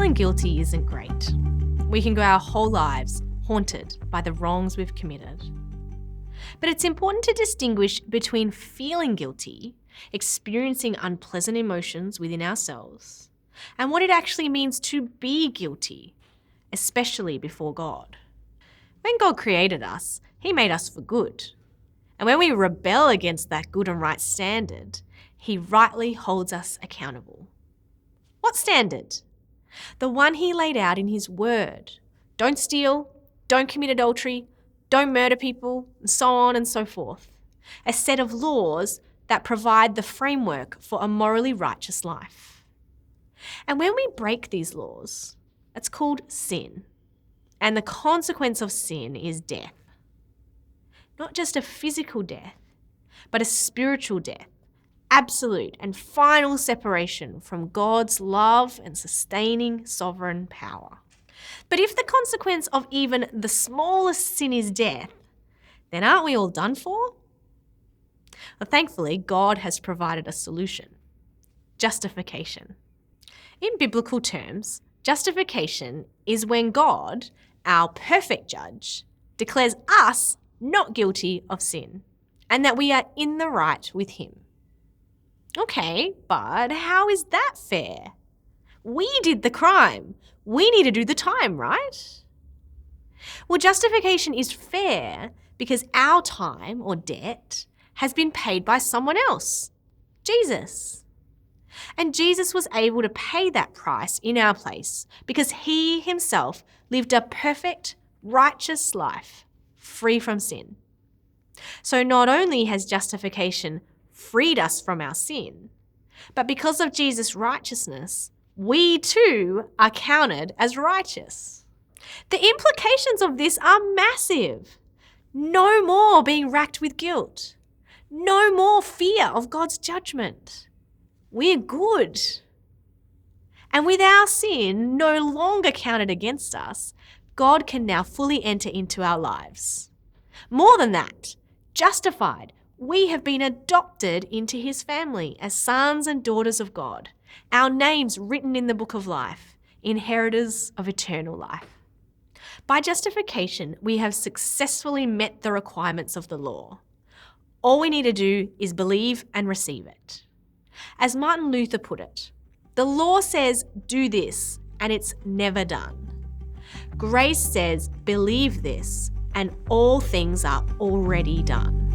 Feeling guilty isn't great. We can go our whole lives haunted by the wrongs we've committed. But it's important to distinguish between feeling guilty, experiencing unpleasant emotions within ourselves, and what it actually means to be guilty, especially before God. When God created us, He made us for good. And when we rebel against that good and right standard, He rightly holds us accountable. What standard? The one He laid out in His word. Don't steal, don't commit adultery, don't murder people, and so on and so forth. A set of laws that provide the framework for a morally righteous life. And when we break these laws, it's called sin. And the consequence of sin is death. Not just a physical death, but a spiritual death. Absolute and final separation from God's love and sustaining sovereign power. But if the consequence of even the smallest sin is death, then aren't we all done for? Well, thankfully, God has provided a solution. Justification. In biblical terms, justification is when God, our perfect judge, declares us not guilty of sin and that we are in the right with Him. Okay, but how is that fair? We did the crime. We need to do the time, right? Well, justification is fair because our time or debt has been paid by someone else, Jesus. And Jesus was able to pay that price in our place because He Himself lived a perfect, righteous life, free from sin. So not only has justification freed us from our sin, but because of Jesus' righteousness, we too are counted as righteous. The implications of this are massive. No more being racked with guilt. No more fear of God's judgment. We're good. And with our sin no longer counted against us, God can now fully enter into our lives. More than that, justified, we have been adopted into His family as sons and daughters of God, our names written in the book of life, inheritors of eternal life. By justification, we have successfully met the requirements of the law. All we need to do is believe and receive it. As Martin Luther put it, the law says do this and it's never done. Grace says believe this and all things are already done.